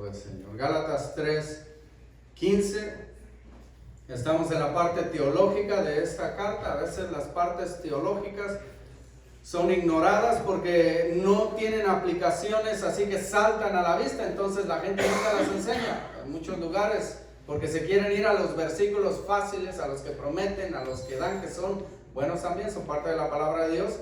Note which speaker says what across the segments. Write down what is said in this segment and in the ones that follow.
Speaker 1: del Señor. Gálatas 3:15. Estamos en la parte teológica de esta carta. A veces las partes teológicas son ignoradas porque no tienen aplicaciones, así que saltan a la vista. Entonces la gente nunca las enseña en muchos lugares porque se quieren ir a los versículos fáciles, a los que prometen, a los que dan, que son buenos también, son parte de la palabra de Dios.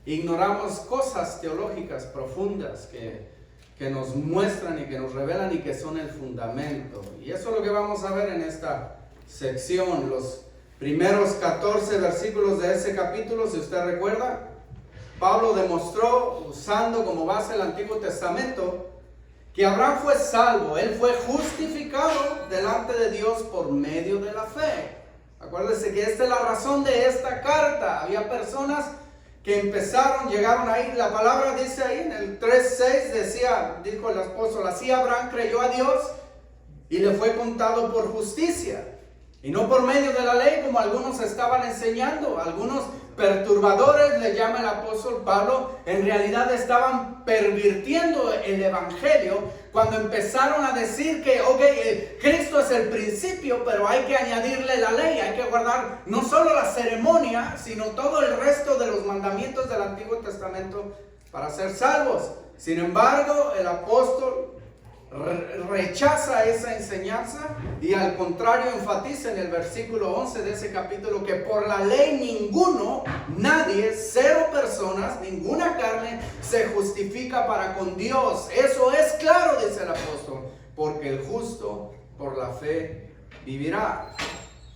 Speaker 1: Ignoramos cosas teológicas profundas que nos muestran y que nos revelan y que son el fundamento. Y eso es lo que vamos a ver en esta sección. Los primeros 14 versículos de ese capítulo, si usted recuerda, Pablo demostró, usando como base el Antiguo Testamento, que Abraham fue salvo. Él fue justificado delante de Dios por medio de la fe. Acuérdese que esta es la razón de esta carta. Había personas que llegaron ahí. La palabra dice ahí en el 3:6, dijo el apóstol, así Abraham creyó a Dios y le fue contado por justicia. Y no por medio de la ley, como algunos estaban enseñando. Algunos perturbadores, le llama el apóstol Pablo, en realidad estaban pervirtiendo el evangelio cuando empezaron a decir que, Cristo es el principio, pero hay que añadirle la ley, hay que guardar no solo la ceremonia, sino todo el resto de los mandamientos del Antiguo Testamento para ser salvos. Sin embargo, el apóstol rechaza esa enseñanza y al contrario enfatiza en el versículo 11 de ese capítulo que por la ley nadie, 0 personas, ninguna carne se justifica para con Dios. Eso es claro, dice el apóstol, porque el justo por la fe vivirá.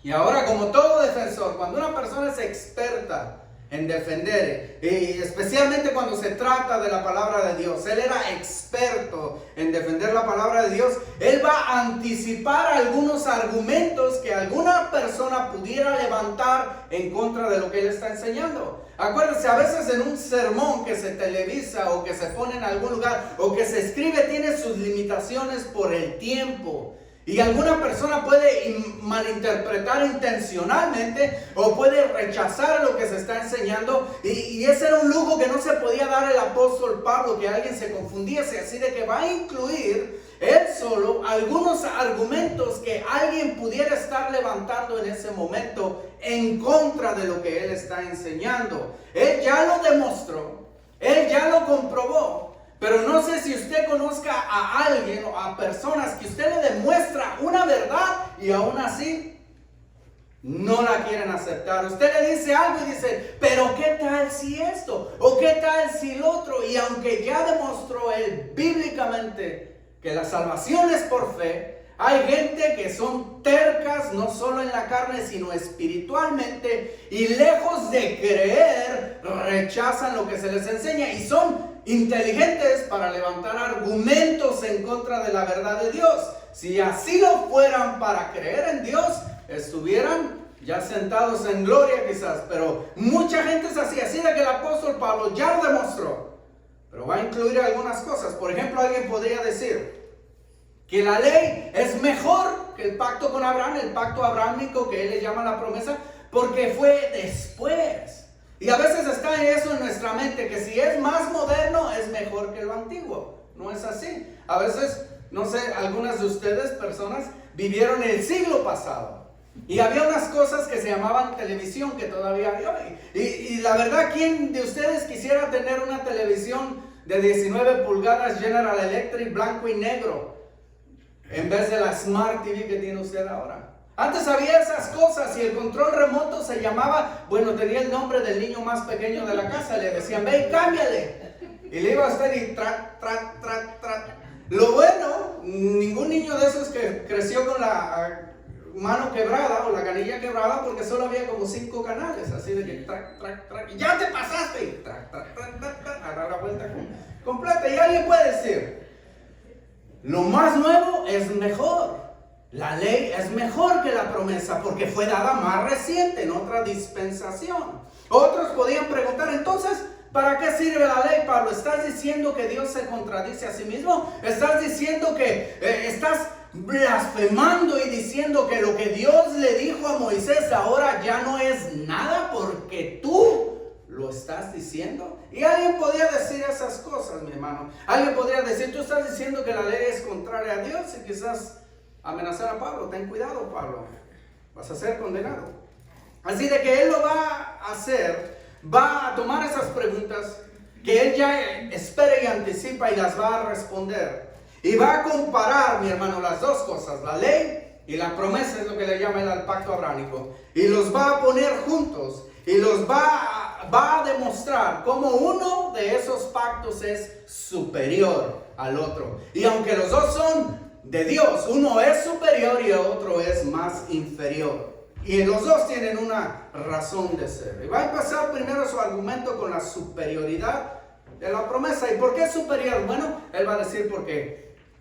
Speaker 1: Y ahora, como todo defensor, cuando una persona es experta en defender, y especialmente cuando se trata de la palabra de Dios, él era experto en defender la palabra de Dios, él va a anticipar algunos argumentos que alguna persona pudiera levantar en contra de lo que él está enseñando. Acuérdense, a veces en un sermón que se televisa o que se pone en algún lugar o que se escribe tiene sus limitaciones por el tiempo. Y alguna persona puede malinterpretar intencionalmente o puede rechazar lo que se está enseñando. Y ese era un lujo que no se podía dar el apóstol Pablo, que alguien se confundiese. Así de que va a incluir él solo algunos argumentos que alguien pudiera estar levantando en ese momento en contra de lo que él está enseñando. Él ya lo demostró, él ya lo comprobó. Pero no sé si usted conozca a alguien o a personas que usted le demuestra una verdad y aún así no la quieren aceptar. Usted le dice algo y dice, pero ¿qué tal si esto? ¿O qué tal si lo otro? Y aunque ya demostró él bíblicamente que la salvación es por fe, hay gente que son tercas no solo en la carne sino espiritualmente y lejos de creer rechazan lo que se les enseña y son inteligentes para levantar argumentos en contra de la verdad de Dios. Si así lo fueran para creer en Dios, estuvieran ya sentados en gloria quizás, pero mucha gente es así de que el apóstol Pablo ya lo demostró, pero va a incluir algunas cosas. Por ejemplo, alguien podría decir que la ley es mejor que el pacto con Abraham, el pacto abrahámico que él le llama la promesa, porque fue después. Y a veces está eso en nuestra mente, que si es más moderno es mejor que lo antiguo. No es así. A veces, no sé, algunas de ustedes, personas, vivieron el siglo pasado. Y había unas cosas que se llamaban televisión, que todavía hay hoy. Y la verdad, ¿quién de ustedes quisiera tener una televisión de 19 pulgadas General Electric blanco y negro en vez de la Smart TV que tiene usted ahora? Antes había esas cosas y el control remoto se llamaba, tenía el nombre del niño más pequeño de la casa. Le decían, ve y cámbiale. Y le iba a usted y trac. Lo bueno, ningún niño de esos que creció con la mano quebrada o la canilla quebrada, porque solo había como 5 canales, así de que trac, y ya te pasaste. Y trac, a dar la vuelta completa. Y alguien puede decir, lo más nuevo es mejor. La ley es mejor que la promesa porque fue dada más reciente en otra dispensación. Otros podían preguntar, entonces, ¿para qué sirve la ley, Pablo? ¿Estás diciendo que Dios se contradice a sí mismo? ¿Estás diciendo que estás blasfemando y diciendo que lo que Dios le dijo a Moisés ahora ya no es nada porque tú lo estás diciendo? Y alguien podría decir esas cosas, mi hermano. Alguien podría decir, tú estás diciendo que la ley es contraria a Dios, y quizás amenazar a Pablo. Ten cuidado, Pablo, vas a ser condenado. Así de que él lo va a hacer, va a tomar esas preguntas que él ya espera y anticipa y las va a responder. Y va a comparar, mi hermano, las dos cosas, la ley y la promesa, es lo que le llama el pacto abrámico. Y los va a poner juntos y los va a demostrar cómo uno de esos pactos es superior al otro. Y aunque los dos son de Dios, uno es superior y el otro es más inferior. Y los dos tienen una razón de ser. Y va a empezar primero su argumento con la superioridad de la promesa. ¿Y por qué superior? Bueno, él va a decir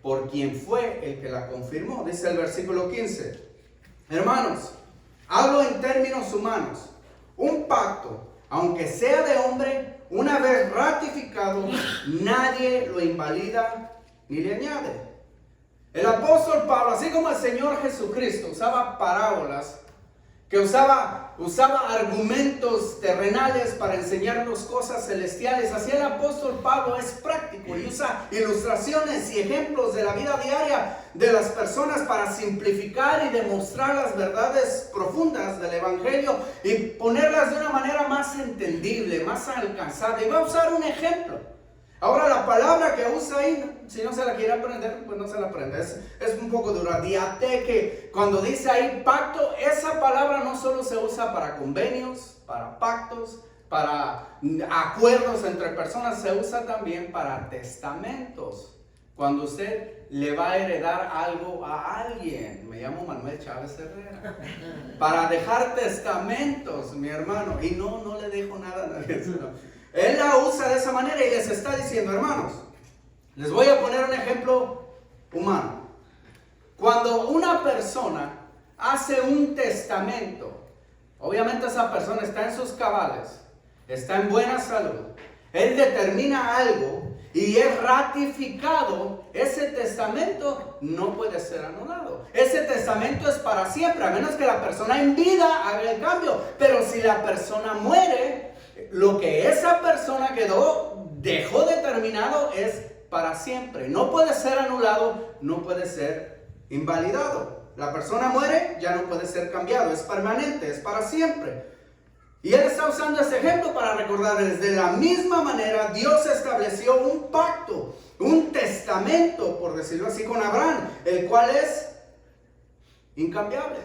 Speaker 1: por quien fue el que la confirmó. Dice el versículo 15. Hermanos, hablo en términos humanos. Un pacto, aunque sea de hombre, una vez ratificado, nadie lo invalida ni le añade. El apóstol Pablo, así como el Señor Jesucristo, usaba parábolas, que usaba argumentos terrenales para enseñarnos cosas celestiales. Así el apóstol Pablo es práctico y usa ilustraciones y ejemplos de la vida diaria de las personas para simplificar y demostrar las verdades profundas del evangelio y ponerlas de una manera más entendible, más alcanzable. Y va a usar un ejemplo. Ahora la palabra que usa ahí, si no se la quiere aprender, pues no se la aprende. Es un poco dura. Diateque, cuando dice ahí pacto, esa palabra no solo se usa para convenios, para pactos, para acuerdos entre personas, se usa también para testamentos. Cuando usted le va a heredar algo a alguien. Me llamo Manuel Chávez Herrera. Para dejar testamentos, mi hermano. Y no le dejo nada a nadie. Él la usa de esa manera y les está diciendo, hermanos, les voy a poner un ejemplo humano. Cuando una persona hace un testamento, obviamente esa persona está en sus cabales, está en buena salud, él determina algo y es ratificado, ese testamento no puede ser anulado. Ese testamento es para siempre, a menos que la persona en vida haga el cambio. Pero si la persona muere, lo que esa persona dejó determinado es para siempre. No puede ser anulado, no puede ser invalidado. La persona muere, ya no puede ser cambiado, es permanente, es para siempre. Y él está usando ese ejemplo para recordarles, de la misma manera Dios estableció un pacto, un testamento, por decirlo así, con Abraham, el cual es incambiable,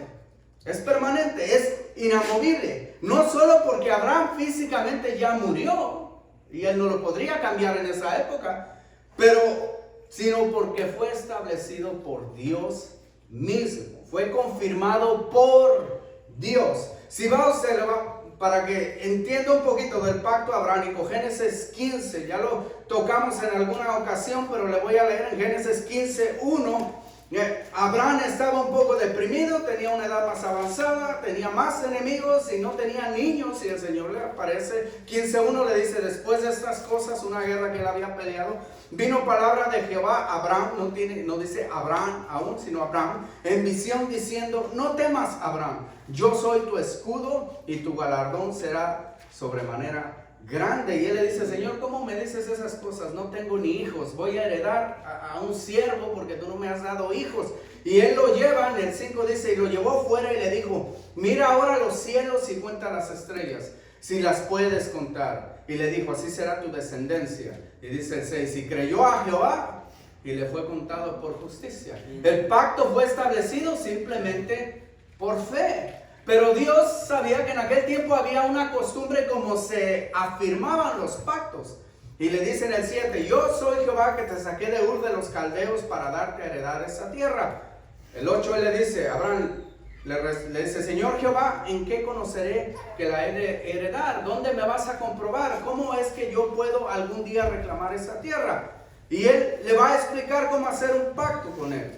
Speaker 1: es permanente, es inamovible. No solo porque Abraham físicamente ya murió y él no lo podría cambiar en esa época, sino porque fue establecido por Dios mismo, fue confirmado por Dios. Si va usted, para que entienda un poquito del pacto abrámico, Génesis 15, ya lo tocamos en alguna ocasión, pero le voy a leer en Génesis 15:1. Abraham estaba un poco deprimido, tenía una edad más avanzada, tenía más enemigos y no tenía niños, y el Señor le aparece. 15:1 le dice, después de estas cosas, una guerra que él había peleado, vino palabra de Jehová a Abraham, no dice Abraham aún, sino Abraham, en visión diciendo, no temas, Abraham, yo soy tu escudo y tu galardón será sobremanera grande. Y él le dice, Señor, ¿cómo me dices esas cosas? No tengo ni hijos, voy a heredar a un siervo porque tú no me has dado hijos. Y él lo lleva, en el 5 dice, y lo llevó fuera y le dijo, mira ahora los cielos y cuenta las estrellas, si las puedes contar. Y le dijo, así será tu descendencia. Y dice el 6, y creyó a Jehová y le fue contado por justicia. El pacto fue establecido simplemente por fe. Pero Dios sabía que en aquel tiempo había una costumbre como se afirmaban los pactos. Y le dice en el 7, yo soy Jehová que te saqué de Ur de los Caldeos para darte a heredar esa tierra. El 8 él le dice, Abraham, le dice, Señor Jehová, ¿en qué conoceré que la he de heredar? ¿Dónde me vas a comprobar? ¿Cómo es que yo puedo algún día reclamar esa tierra? Y él le va a explicar cómo hacer un pacto con él.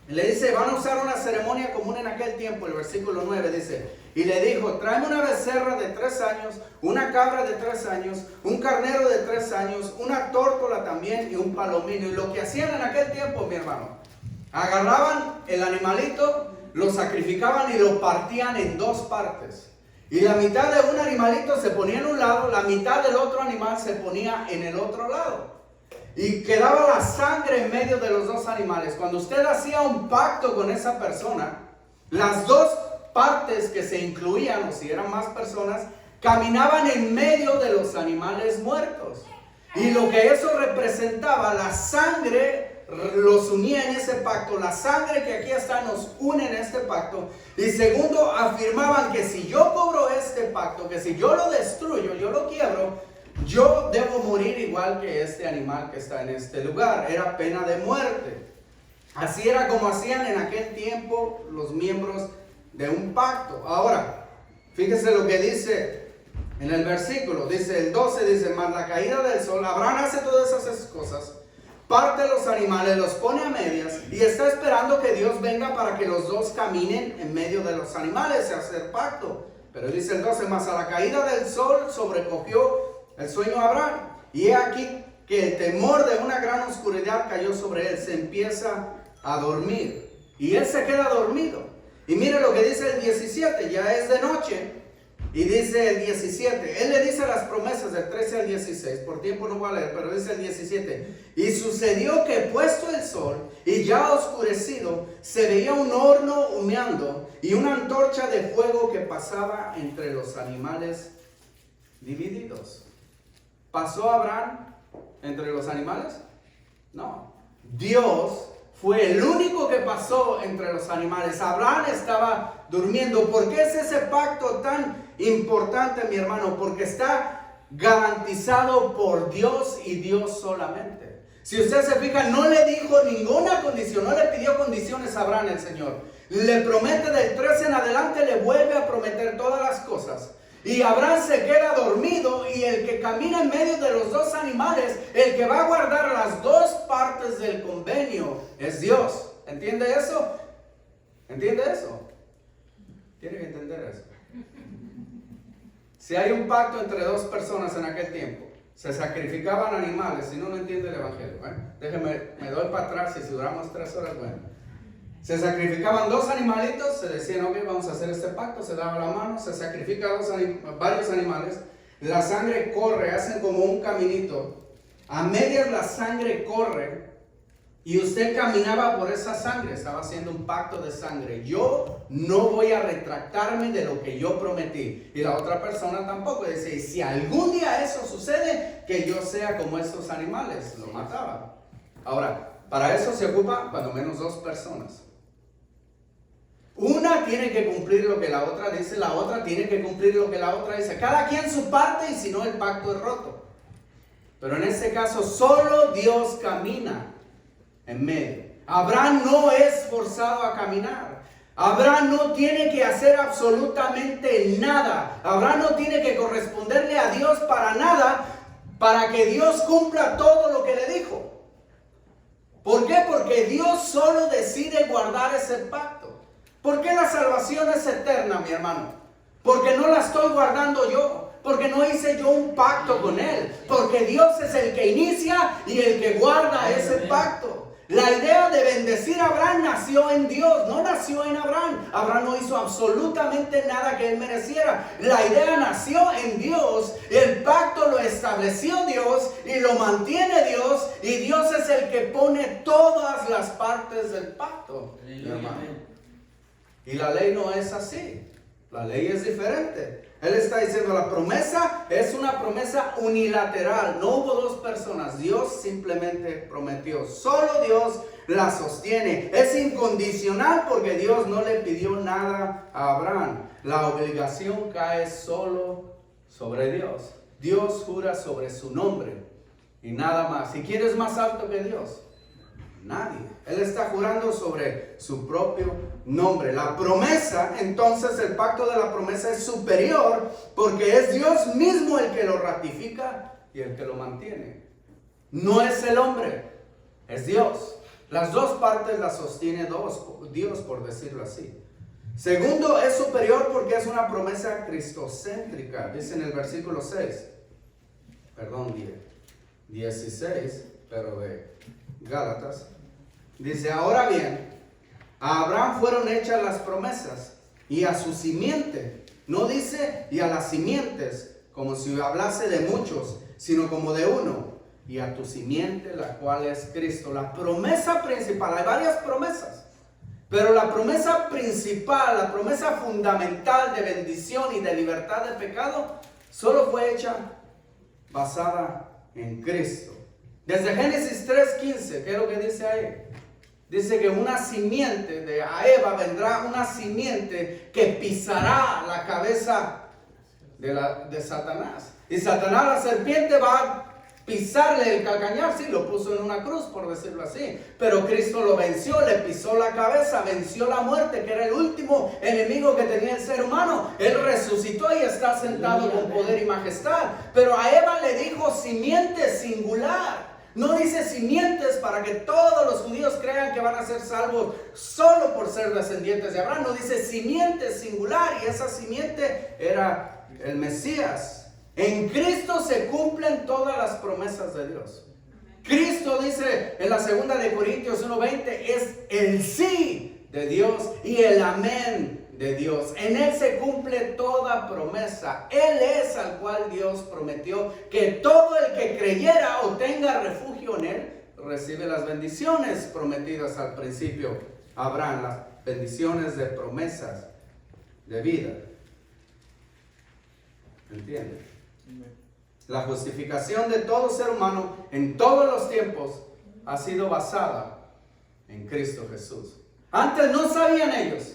Speaker 1: Le dice, van a usar una ceremonia común en aquel tiempo. El versículo 9 dice, y le dijo, tráeme una becerra de 3 años, una cabra de 3 años, un carnero de 3 años, una tórtola también y un palomino. Y lo que hacían en aquel tiempo, mi hermano, agarraban el animalito, lo sacrificaban y lo partían en 2 partes. Y la mitad de un animalito se ponía en un lado, la mitad del otro animal se ponía en el otro lado. Y quedaba la sangre en medio de los dos animales. Cuando usted hacía un pacto con esa persona, las dos partes que se incluían, o si eran más personas, caminaban en medio de los animales muertos. Y lo que eso representaba, la sangre los unía en ese pacto. La sangre que aquí está nos une en este pacto. Y segundo, afirmaban que si yo cobro este pacto, que si yo lo destruyo, yo lo quiebro, yo debo morir igual que este animal que está en este lugar. Era pena de muerte. Así era como hacían en aquel tiempo los miembros de un pacto. Ahora, fíjese lo que dice en el versículo. Dice el 12, dice, mas la caída del sol, Abraham hace todas esas cosas, parte los animales, los pone a medias y está esperando que Dios venga para que los dos caminen en medio de los animales y hacer pacto. Pero dice el 12, mas a la caída del sol sobrecogió el sueño a Abraham. Y he aquí que el temor de una gran oscuridad cayó sobre él. Se empieza a dormir. Y él se queda dormido. Y mire lo que dice el 17. Ya es de noche. Y dice el 17. Él le dice las promesas del 13 al 16. Por tiempo no voy a leer, pero dice el 17. Y sucedió que puesto el sol y ya oscurecido, se veía un horno humeando y una antorcha de fuego que pasaba entre los animales divididos. ¿Pasó Abraham entre los animales? No. Dios fue el único que pasó entre los animales. Abraham estaba durmiendo. ¿Por qué es ese pacto tan importante, mi hermano? Porque está garantizado por Dios y Dios solamente. Si usted se fija, no le dijo ninguna condición, no le pidió condiciones a Abraham el Señor. Le promete del 13 en adelante, le vuelve a prometer todas las cosas. Y Abraham se queda dormido y el que camina en medio de los dos animales, el que va a guardar las dos partes del convenio, es Dios. ¿Entiende eso? ¿Entiende eso? Tiene que entender eso. Si hay un pacto entre dos personas en aquel tiempo, se sacrificaban animales. Si no, no entiende el evangelio. Déjeme, me doy para atrás y si duramos 3 horas, bueno. Se sacrificaban dos animalitos, se decían, ok, vamos a hacer este pacto, se daba la mano, se sacrifica varios animales, la sangre corre, hacen como un caminito, a medias la sangre corre, y usted caminaba por esa sangre, estaba haciendo un pacto de sangre. Yo no voy a retractarme de lo que yo prometí, y la otra persona tampoco. Dice, y si algún día eso sucede, que yo sea como estos animales, lo mataba. Ahora, para eso se ocupa cuando menos 2 personas. Una tiene que cumplir lo que la otra dice, la otra tiene que cumplir lo que la otra dice. Cada quien su parte y si no el pacto es roto. Pero en este caso solo Dios camina en medio. Abraham no es forzado a caminar. Abraham no tiene que hacer absolutamente nada. Abraham no tiene que corresponderle a Dios para nada para que Dios cumpla todo lo que le dijo. ¿Por qué? Porque Dios solo decide guardar ese pacto. ¿Por qué la salvación es eterna, mi hermano? Porque no la estoy guardando yo. Porque no hice yo un pacto con Él. Porque Dios es el que inicia y el que guarda ese pacto. La idea de bendecir a Abraham nació en Dios, no nació en Abraham. Abraham no hizo absolutamente nada que él mereciera. La idea nació en Dios. El pacto lo estableció Dios y lo mantiene Dios. Y Dios es el que pone todas las partes del pacto, mi hermano. Y la ley no es así. La ley es diferente. Él está diciendo la promesa es una promesa unilateral. No hubo 2 personas. Dios simplemente prometió. Solo Dios la sostiene. Es incondicional porque Dios no le pidió nada a Abraham. La obligación cae solo sobre Dios. Dios jura sobre su nombre y nada más. ¿Y quién es más alto que Dios? Nadie. Él está jurando sobre su propio nombre. La promesa, entonces el pacto de la promesa es superior porque es Dios mismo el que lo ratifica y el que lo mantiene. No es el hombre, es Dios. Las dos partes las sostiene Dios, por decirlo así. Segundo, es superior porque es una promesa cristocéntrica. Dice en el versículo 16, pero de Gálatas. Dice, ahora bien, a Abraham fueron hechas las promesas y a su simiente. No dice y a las simientes, como si hablase de muchos, sino como de uno, y a tu simiente, la cual es Cristo. La promesa principal, hay varias promesas, pero la promesa principal, la promesa fundamental de bendición y de libertad de pecado, solo fue hecha basada en Cristo. Desde Génesis 3:15, ¿qué es lo que dice ahí? Dice que una simiente de Eva vendrá, una simiente que pisará la cabeza de Satanás. Y Satanás, la serpiente, va a pisarle el calcañar. Sí, lo puso en una cruz, por decirlo así. Pero Cristo lo venció, le pisó la cabeza, venció la muerte, que era el último enemigo que tenía el ser humano. Él resucitó y está sentado con poder y majestad. Pero a Eva le dijo simiente singular. No dice simientes para que todos los judíos crean que van a ser salvos solo por ser descendientes de Abraham. No dice simiente singular, y esa simiente era el Mesías. En Cristo se cumplen todas las promesas de Dios. Cristo, dice en la segunda de Corintios 1:20, es el sí de Dios y el amén de Dios. En Él se cumple toda promesa. Él es al cual Dios prometió que todo el que creyera o tenga refugio en Él recibe las bendiciones prometidas al principio a Abraham, las bendiciones de promesas de vida. ¿Entiendes? La justificación de todo ser humano en todos los tiempos ha sido basada en Cristo Jesús. Antes no sabían ellos.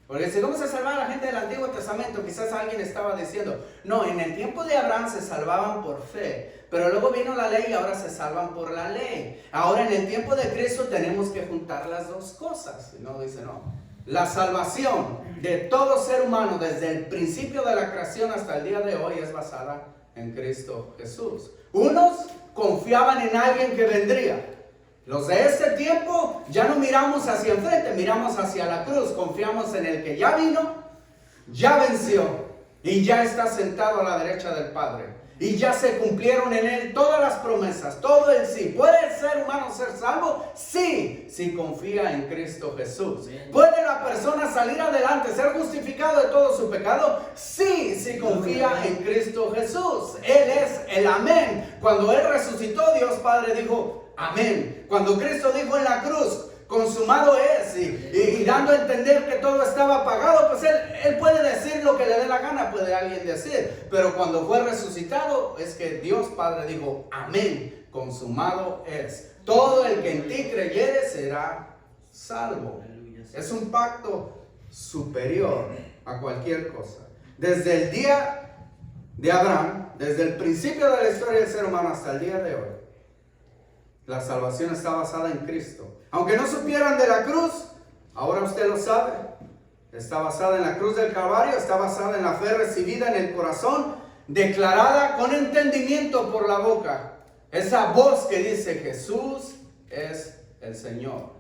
Speaker 1: Porque si ¿cómo se salvaba la gente del Antiguo Testamento? Quizás alguien estaba diciendo, no, en el tiempo de Abraham se salvaban por fe, pero luego vino la ley y ahora se salvan por la ley. Ahora en el tiempo de Cristo tenemos que juntar las dos cosas. Y no, dice no. La salvación de todo ser humano desde el principio de la creación hasta el día de hoy es basada en Cristo Jesús. Unos confiaban en alguien que vendría. Los de este tiempo ya no miramos hacia enfrente, miramos hacia la cruz. Confiamos en el que ya vino, ya venció y ya está sentado a la derecha del Padre. Y ya se cumplieron en Él todas las promesas, todo el sí. ¿Puede el ser humano ser salvo? Sí, si confía en Cristo Jesús. ¿Puede la persona salir adelante, ser justificado de todo su pecado? Sí, si confía en Cristo Jesús. Él es el amén. Cuando Él resucitó, Dios Padre dijo amén. Cuando Cristo dijo en la cruz, consumado es, y dando a entender que todo estaba pagado, pues él puede decir lo que le dé la gana, puede alguien decir. Pero cuando fue resucitado, es que Dios Padre dijo, amén, consumado es. Todo el que en ti creyere será salvo. Es un pacto superior a cualquier cosa. Desde el día de Abraham, desde el principio de la historia del ser humano hasta el día de hoy, la salvación está basada en Cristo. Aunque no supieran de la cruz, ahora usted lo sabe. Está basada en la cruz del Calvario, está basada en la fe recibida en el corazón, declarada con entendimiento por la boca. Esa voz que dice Jesús es el Señor.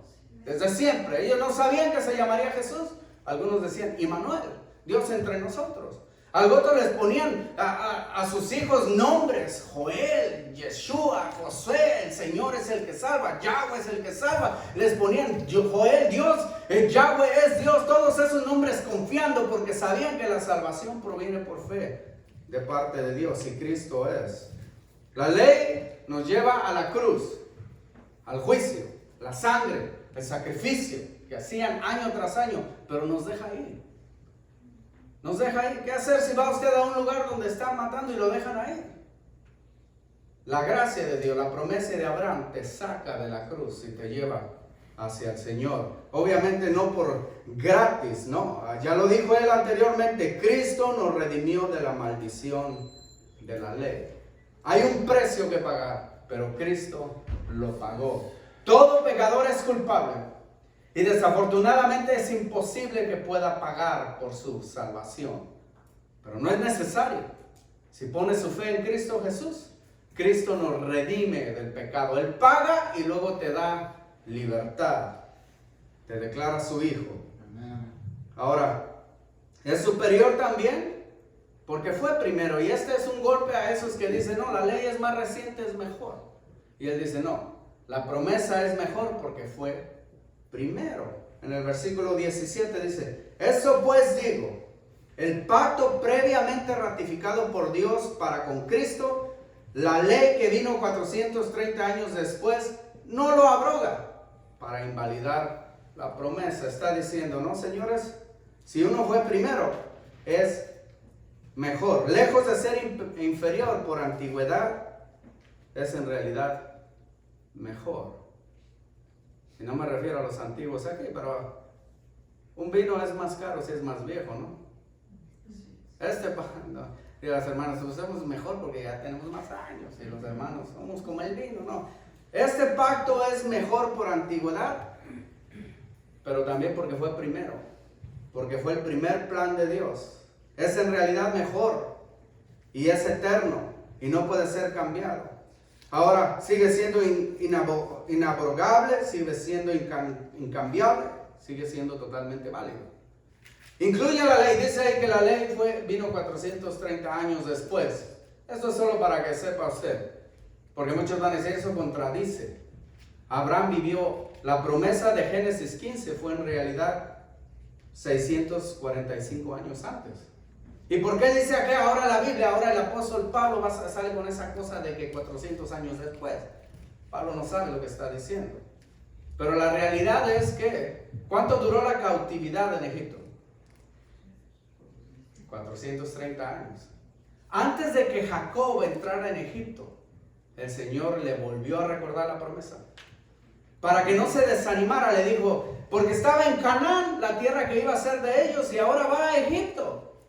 Speaker 1: Desde siempre, ellos no sabían que se llamaría Jesús. Algunos decían, Immanuel, Dios entre nosotros. Algunos les ponían a sus hijos nombres, Joel, Yeshua, Josué, el Señor es el que salva, Yahweh es el que salva. Les ponían Joel, Dios, Yahweh es Dios, todos esos nombres confiando porque sabían que la salvación proviene por fe de parte de Dios y Cristo es. La ley nos lleva a la cruz, al juicio, la sangre, el sacrificio que hacían año tras año, pero nos deja ir. Nos deja ir. ¿Qué hacer si va usted a un lugar donde están matando y lo dejan ahí? La gracia de Dios, la promesa de Abraham te saca de la cruz y te lleva hacia el Señor. Obviamente no por gratis, no. Ya lo dijo él anteriormente, Cristo nos redimió de la maldición de la ley. Hay un precio que pagar, pero Cristo lo pagó. Todo pecador es culpable. Y desafortunadamente es imposible que pueda pagar por su salvación. Pero no es necesario. Si pone su fe en Cristo Jesús, Cristo nos redime del pecado. Él paga y luego te da libertad. Te declara su hijo. Ahora, es superior también porque fue primero. Y este es un golpe a esos que dicen, no, la ley es más reciente, es mejor. Y él dice, no, la promesa es mejor porque fue primero. En el versículo 17 dice, eso pues digo, El pacto previamente ratificado por Dios para con Cristo, la ley que vino 430 años después, no lo abroga para invalidar la promesa. Está diciendo, no, señores, si uno fue primero, es mejor. Lejos de ser inferior por antigüedad, es en realidad mejor. Y no me refiero a los antiguos aquí, pero un vino es más caro si es más viejo, ¿no? No. Y las hermanas, somos mejor porque ya tenemos más años. Y los hermanos, somos como el vino, ¿no? Este pacto es mejor por antigüedad, pero también porque fue primero. Porque fue el primer plan de Dios. Es en realidad mejor. Y es eterno. Y no puede ser cambiado. Ahora, sigue siendo inabrogable, sigue siendo incambiable, sigue siendo totalmente válido. Incluye la ley, dice ahí que la ley vino 430 años después. Esto es solo para que sepa usted, porque muchos van a decir eso contradice. Abraham vivió, la promesa de Génesis 15 fue en realidad 645 años antes. ¿Y por qué dice aquí ahora la Biblia, ahora el apóstol Pablo sale con esa cosa de que 400 años después? Pablo no sabe lo que está diciendo. Pero la realidad es que, ¿cuánto duró la cautividad en Egipto? 430 años. Antes de que Jacob entrara en Egipto, el Señor le volvió a recordar la promesa. Para que no se desanimara, le dijo, porque estaba en Canaán, la tierra que iba a ser de ellos, y ahora va a Egipto.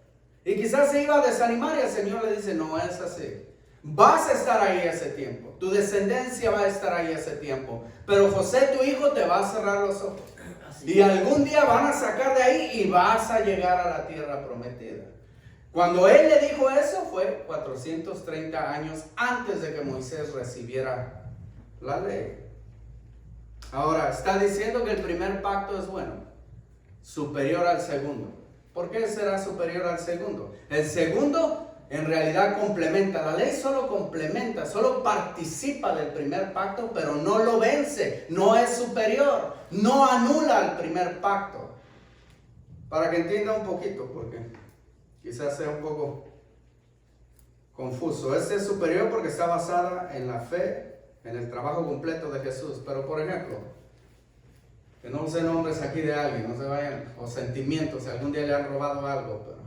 Speaker 1: Y quizás se iba a desanimar y el Señor le dice, no es así. Vas a estar ahí ese tiempo. Tu descendencia va a estar ahí ese tiempo. Pero José, tu hijo, te va a cerrar los ojos. Y algún día van a sacar de ahí y vas a llegar a la tierra prometida. Cuando él le dijo eso fue 430 años antes de que Moisés recibiera la ley. Ahora, está diciendo que el primer pacto es bueno, superior al segundo. ¿Por qué será superior al segundo? El segundo en realidad complementa, la ley solo complementa, solo participa del primer pacto, pero no lo vence, no es superior, no anula el primer pacto. Para que entienda un poquito, porque quizás sea un poco confuso. Este es superior porque está basada en la fe, en el trabajo completo de Jesús. Pero por ejemplo, que no usen nombres aquí de alguien, no se vayan, o sentimientos, si algún día le han robado algo. Pero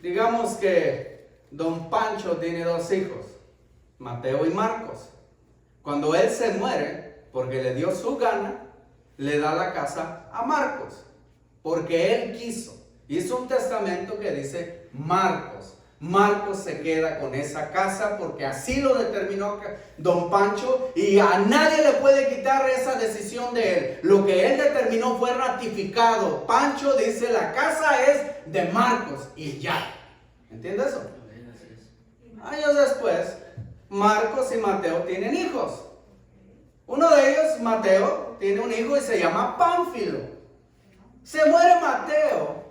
Speaker 1: digamos que don Pancho tiene dos hijos, Mateo y Marcos. Cuando él se muere, porque le dio su gana, le da la casa a Marcos, porque él quiso. Hizo un testamento que dice Marcos. Marcos se queda con esa casa porque así lo determinó don Pancho y a nadie le puede quitar esa decisión de él. Lo que él determinó fue ratificado. Pancho dice la casa es de Marcos y ya. ¿Entiendes eso? Años después, Marcos y Mateo tienen hijos. Uno de ellos, Mateo, tiene un hijo y se llama Pánfilo. Se muere Mateo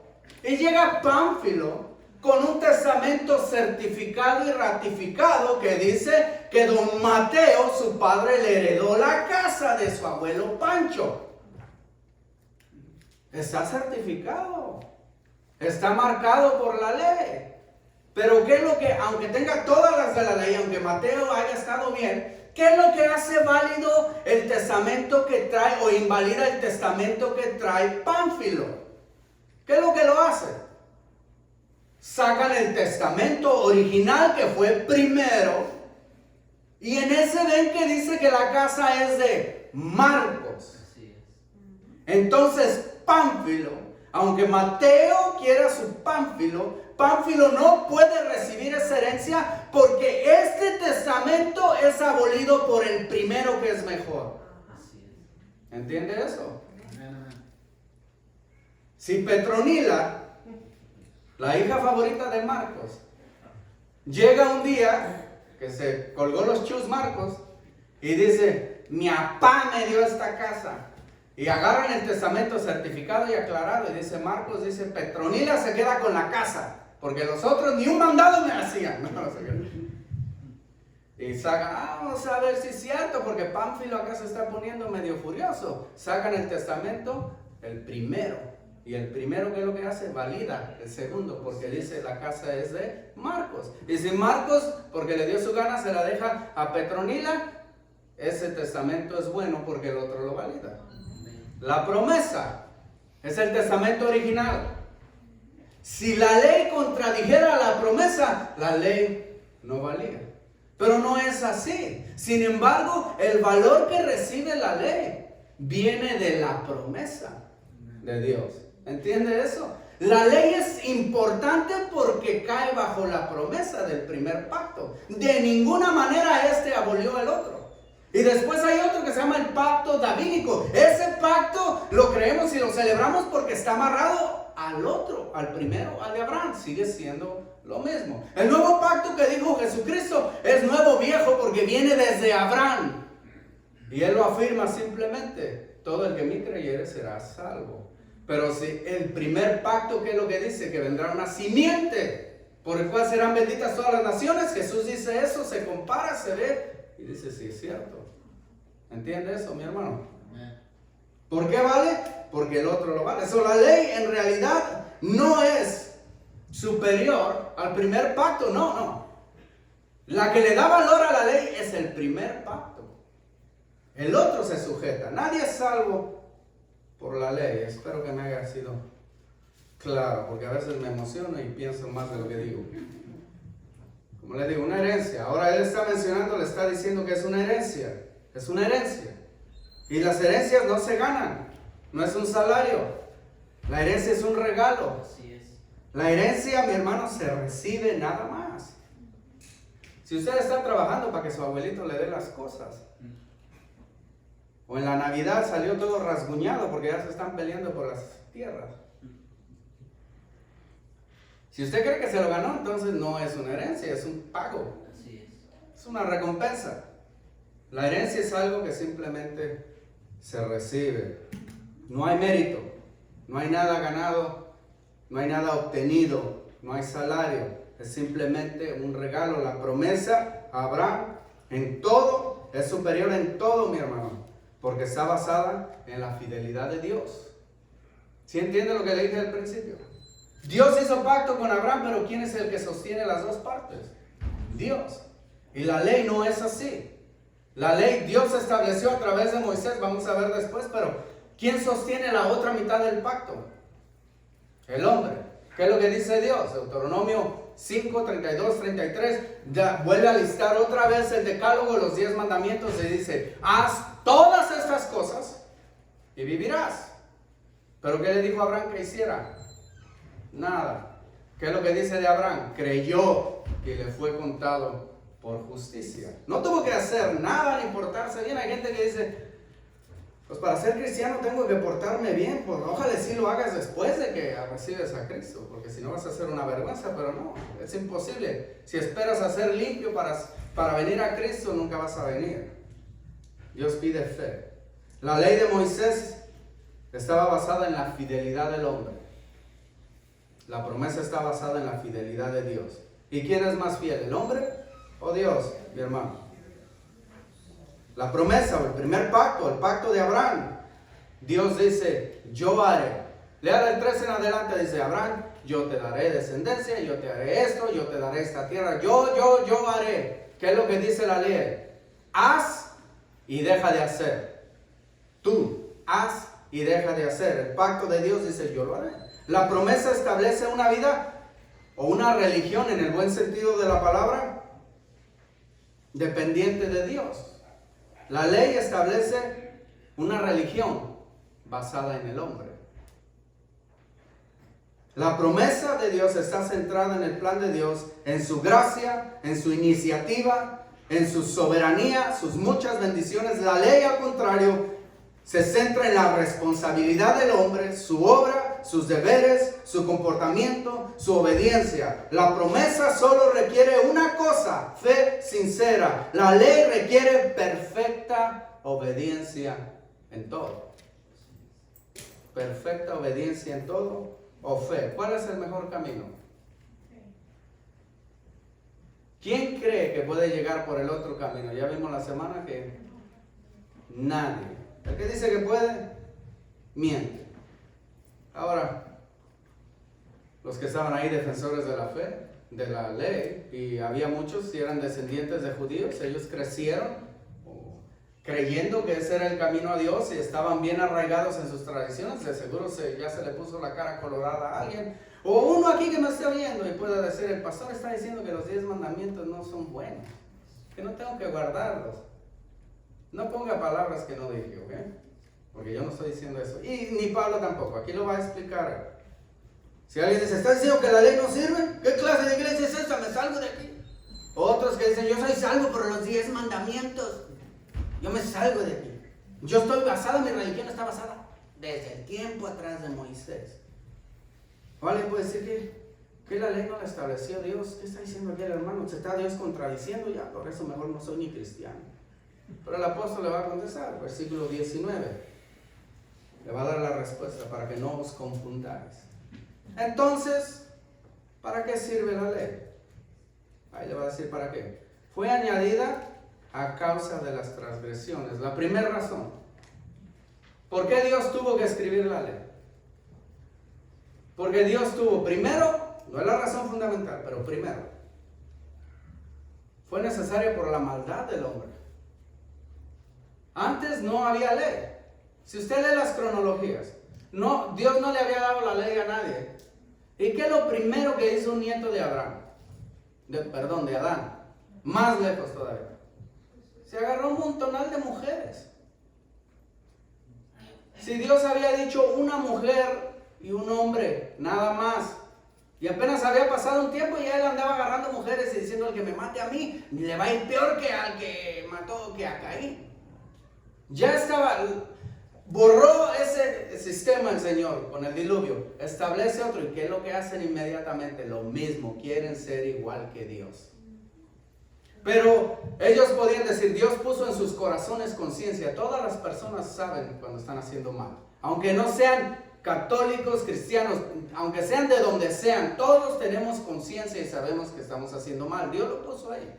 Speaker 1: y llega Pánfilo con un testamento certificado y ratificado que dice que don Mateo, su padre, le heredó la casa de su abuelo Pancho. Está certificado, está marcado por la ley. Pero ¿qué es lo que, aunque tenga todas las de la ley, aunque Mateo haya estado bien, qué es lo que hace válido el testamento que trae o invalida el testamento que trae Pánfilo? ¿Qué es lo que lo hace? Sacan el testamento original que fue primero y en ese ven que dice que la casa es de Marcos. Entonces Pánfilo, aunque Mateo quiera su Pánfilo, Pánfilo no puede recibir esa herencia porque este testamento es abolido por el primero que es mejor. ¿Entiende eso? Si Petronila, la hija favorita de Marcos, llega un día que se colgó los chus Marcos y dice, mi papá me dio esta casa. Y agarran el testamento certificado y aclarado y dice Marcos, dice Petronila se queda con la casa, porque los otros ni un mandado me hacían. Y sacan, vamos a ver si es cierto, porque Pánfilo acá se está poniendo medio furioso. Sacan el testamento, el primero Y el primero, ¿qué es lo que hace? Valida el segundo, porque dice la casa es de Marcos. Y si Marcos, porque le dio su gana, se la deja a Petronila, ese testamento es bueno porque el otro lo valida. La promesa es el testamento original. Si la ley contradijera la promesa, la ley no valía. Pero no es así. Sin embargo, el valor que recibe la ley viene de la promesa de Dios. ¿Entiende eso? La ley es importante porque cae bajo la promesa del primer pacto. De ninguna manera este abolió el otro. Y después hay otro que se llama el pacto davídico. Ese pacto lo creemos y lo celebramos porque está amarrado al otro, al primero, al de Abraham. Sigue siendo lo mismo. El nuevo pacto que dijo Jesucristo es nuevo viejo porque viene desde Abraham. Y él lo afirma simplemente: todo el que en mí creyere será salvo. Pero si el primer pacto, ¿qué es lo que dice? Que vendrá una simiente por el cual serán benditas todas las naciones. Jesús dice eso, se compara, se ve y dice: sí, es cierto. ¿Entiende eso, mi hermano? ¿Por qué vale? Porque el otro lo vale. Eso, la ley en realidad no es superior al primer pacto, no. La que le da valor a la ley es el primer pacto. El otro se sujeta. Nadie es salvo por la ley. Espero que me haya sido claro, porque a veces me emociono y pienso más de lo que digo. Como le digo, una herencia. Ahora él está mencionando, le está diciendo que es una herencia. Es una herencia. Y las herencias no se ganan. No es un salario. La herencia es un regalo.
Speaker 2: Así es.
Speaker 1: La herencia, mi hermano, se recibe nada más. Si usted está trabajando para que su abuelito le dé las cosas, o en la Navidad salió todo rasguñado porque ya se están peleando por las tierras. Si usted cree que se lo ganó, entonces no es una herencia, es un pago.
Speaker 2: Así
Speaker 1: Es una recompensa. La herencia es algo que simplemente se recibe. No hay mérito, no hay nada ganado, no hay nada obtenido, no hay salario. Es simplemente un regalo. La promesa a Abraham en todo es superior en todo, mi hermano, porque está basada en la fidelidad de Dios. ¿Sí entiende lo que le dije al principio? Dios hizo pacto con Abraham, pero ¿quién es el que sostiene las dos partes? Dios. Y la ley no es así. La ley Dios estableció a través de Moisés, vamos a ver después, pero ¿quién sostiene la otra mitad del pacto? El hombre. ¿Qué es lo que dice Dios? Deuteronomio 5, 32, 33, vuelve a listar otra vez el decálogo, los 10 mandamientos, y dice: haz todas estas cosas y vivirás. ¿Pero qué le dijo a Abraham que hiciera? Nada. ¿Qué es lo que dice de Abraham? Creyó y le fue contado por justicia. No tuvo que hacer nada ni portarse bien. Hay gente que dice: pues para ser cristiano tengo que portarme bien. Pues ojalá sí lo hagas después de que recibes a Cristo, porque si no vas a ser una vergüenza. Pero no, es imposible. Si esperas a ser limpio para venir a Cristo, nunca vas a venir. Dios pide fe. La ley de Moisés estaba basada en la fidelidad del hombre. La promesa está basada en la fidelidad de Dios. ¿Y quién es más fiel, el hombre o Dios, mi hermano? La promesa o el primer pacto, el pacto de Abraham. Dios dice: yo haré. Lea del 13 en adelante, dice Abraham: yo te daré descendencia, yo te haré esto, yo te daré esta tierra. Yo haré. ¿Qué es lo que dice la ley? Haz y deja de hacer. Tú, haz y deja de hacer. El pacto de Dios dice: yo lo haré. La promesa establece una vida o una religión, en el buen sentido de la palabra, dependiente de Dios. La ley establece una religión basada en el hombre. La promesa de Dios está centrada en el plan de Dios, en su gracia, en su iniciativa, en su soberanía, sus muchas bendiciones. La ley, al contrario, se centra en la responsabilidad del hombre, su obra, sus deberes, su comportamiento, su obediencia. La promesa solo requiere una cosa: fe sincera. La ley requiere perfecta obediencia en todo. Perfecta obediencia en todo o fe. ¿Cuál es el mejor camino? ¿Quién cree que puede llegar por el otro camino? Ya vimos la semana que nadie. El que dice que puede, miente. Ahora, los que estaban ahí defensores de la fe, de la ley, y había muchos, si eran descendientes de judíos, ellos crecieron creyendo que ese era el camino a Dios y estaban bien arraigados en sus tradiciones. De seguro ya se le puso la cara colorada a alguien, o uno aquí que me está viendo y pueda decir: el pastor está diciendo que los 10 mandamientos no son buenos, que no tengo que guardarlos. No ponga palabras que no dije, ¿ok? Porque yo no estoy diciendo eso, y ni Pablo tampoco. Aquí lo va a explicar. Si alguien dice: ¿está diciendo que la ley no sirve? ¿Qué clase de iglesia es esta? Me salgo de aquí. Otros que dicen: yo soy salvo por los 10 mandamientos, yo me salgo de aquí. Yo estoy basado, mi religión está basada desde el tiempo atrás de Moisés. ¿Vale? Puede decir que la ley no la estableció Dios. ¿Qué está diciendo aquí el hermano? Se está Dios contradiciendo, ya, por eso mejor no soy ni cristiano. Pero el apóstol le va a contestar, versículo 19. Le va a dar la respuesta para que no os confundáis. Entonces, ¿para qué sirve la ley? Ahí le va a decir para qué. Fue añadida a causa de las transgresiones. La primera razón. ¿Por qué Dios tuvo que escribir la ley? Porque Dios tuvo, primero, no es la razón fundamental, pero primero, fue necesaria por la maldad del hombre. Antes no había ley. Si usted lee las cronologías, Dios no le había dado la ley a nadie. ¿Y qué es lo primero que hizo un nieto de Adán? Más lejos todavía. Se agarró un montonal de mujeres. Si Dios había dicho una mujer y un hombre, nada más, y apenas había pasado un tiempo y él andaba agarrando mujeres y diciendo: el que me mate a mí, le va a ir peor que al que mató, que a Caín. Ya estaba, borró ese sistema el Señor con el diluvio, establece otro. ¿Y qué es lo que hacen inmediatamente? Lo mismo, quieren ser igual que Dios. Pero ellos podían decir: Dios puso en sus corazones conciencia. Todas las personas saben cuando están haciendo mal, aunque no sean católicos, cristianos, aunque sean de donde sean, todos tenemos conciencia y sabemos que estamos haciendo mal. Dios lo puso ahí.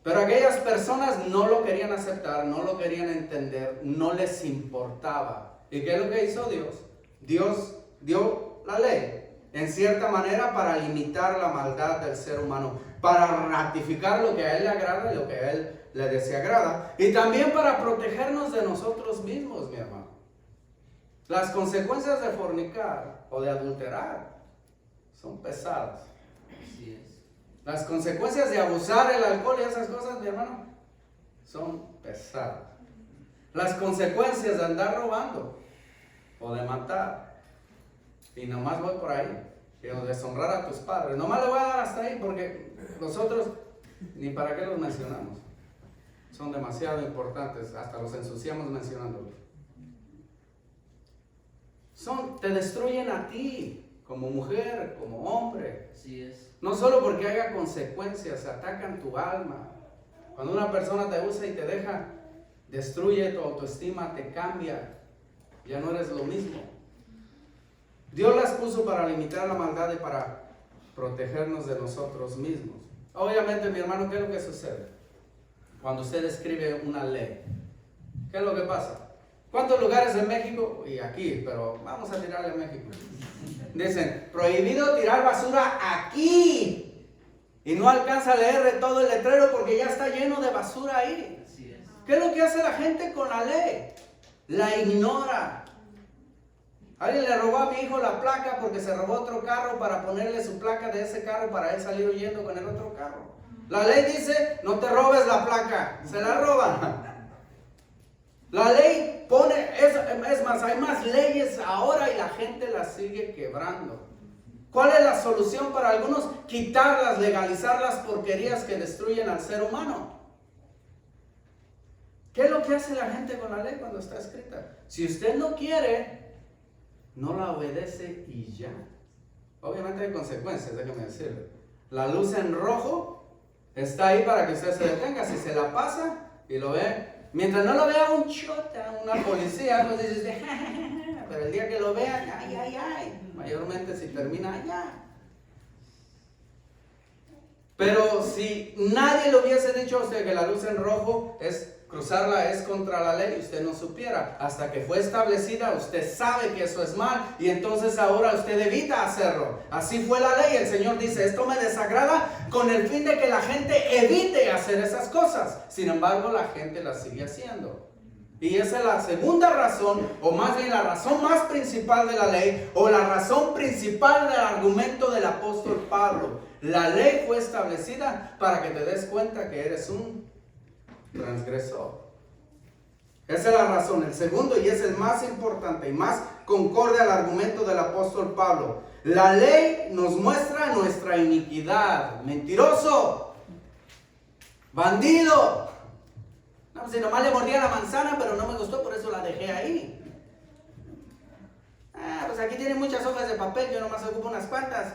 Speaker 1: Pero aquellas personas no lo querían aceptar, no lo querían entender, no les importaba. ¿Y qué es lo que hizo Dios? Dios dio la ley, en cierta manera, para limitar la maldad del ser humano, para ratificar lo que a Él le agrada y lo que a Él le desagrada, y también para protegernos de nosotros mismos, mi hermano. Las consecuencias de fornicar o de adulterar son pesadas.
Speaker 2: Así es.
Speaker 1: Las consecuencias de abusar el alcohol y esas cosas, mi hermano, son pesadas. Las consecuencias de andar robando o de matar, y nomás voy por ahí, y de deshonrar a tus padres, nomás le voy a dar hasta ahí, porque los otros ni para qué los mencionamos. Son demasiado importantes, hasta los ensuciamos mencionándolos. Te destruyen a ti, como mujer, como hombre.
Speaker 2: Así es.
Speaker 1: No solo porque haya consecuencias, atacan tu alma. Cuando una persona te usa y te deja, destruye tu autoestima, te cambia. Ya no eres lo mismo. Dios las puso para limitar la maldad y para protegernos de nosotros mismos. Obviamente, mi hermano, ¿qué es lo que sucede? Cuando usted escribe una ley, ¿qué es lo que pasa? ¿Cuántos lugares en México? Y aquí, pero vamos a tirarle a México. Dicen: prohibido tirar basura aquí. Y no alcanza a leer todo el letrero porque ya está lleno de basura ahí.
Speaker 2: Así es.
Speaker 1: ¿Qué es lo que hace la gente con la ley? La ignora. Alguien le robó a mi hijo la placa porque se robó otro carro para ponerle su placa de ese carro para él salir huyendo con el otro carro. La ley dice: no te robes la placa. Se la roban. La ley pone, es más, hay más leyes ahora y la gente las sigue quebrando. ¿Cuál es la solución para algunos? Quitarlas, legalizar las porquerías que destruyen al ser humano. ¿Qué es lo que hace la gente con la ley cuando está escrita? Si usted no quiere, no la obedece y ya. Obviamente hay consecuencias, déjeme decirle. La luz en rojo está ahí para que usted se detenga. Si se la pasa y lo ve, mientras no lo vea un chota, una policía, pues dices: pero el día que lo vea, ay. Mayormente si termina allá. Pero si nadie le hubiese dicho a usted que la luz en rojo es cruzarla, es contra la ley, usted no supiera. Hasta que fue establecida, usted sabe que eso es mal y entonces ahora usted evita hacerlo. Así fue la ley. El Señor dice, esto me desagrada con el fin de que la gente evite hacer esas cosas. Sin embargo, la gente las sigue haciendo. Y esa es la segunda razón, o más bien la razón más principal de la ley, o la razón principal del argumento del apóstol Pablo. La ley fue establecida para que te des cuenta que eres un transgresor. Esa es la razón. El segundo, y es el más importante y más concorde al argumento del apóstol Pablo. La ley nos muestra nuestra iniquidad. Mentiroso, bandido. No, si nomás le mordía la manzana, pero no me gustó, por eso la dejé ahí. Pues aquí tiene muchas hojas de papel, yo nomás ocupo unas cuantas.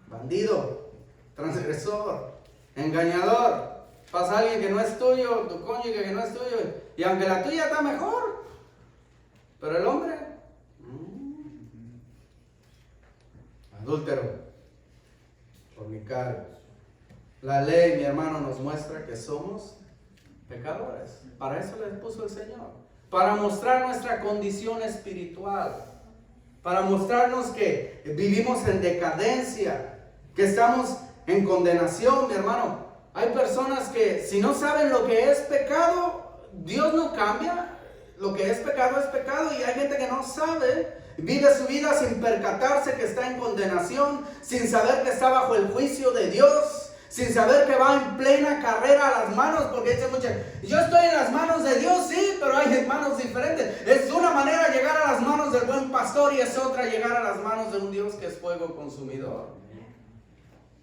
Speaker 1: Bandido, transgresor, engañador. Pasa alguien que no es tuyo, tu cónyuge que no es tuyo, y aunque la tuya está mejor, pero el hombre, adúltero, fornicario. La ley, mi hermano, nos muestra que somos pecadores. Para eso les puso el Señor, para mostrar nuestra condición espiritual, para mostrarnos que vivimos en decadencia, que estamos en condenación, mi hermano. Hay personas que si no saben lo que es pecado, Dios no cambia. Lo que es pecado y hay gente que no sabe, vive su vida sin percatarse que está en condenación, sin saber que está bajo el juicio de Dios, sin saber que va en plena carrera a las manos, porque dice muchos, yo estoy en las manos de Dios, sí, pero hay manos diferentes. Es una manera llegar a las manos del buen pastor y es otra llegar a las manos de un Dios que es fuego consumidor.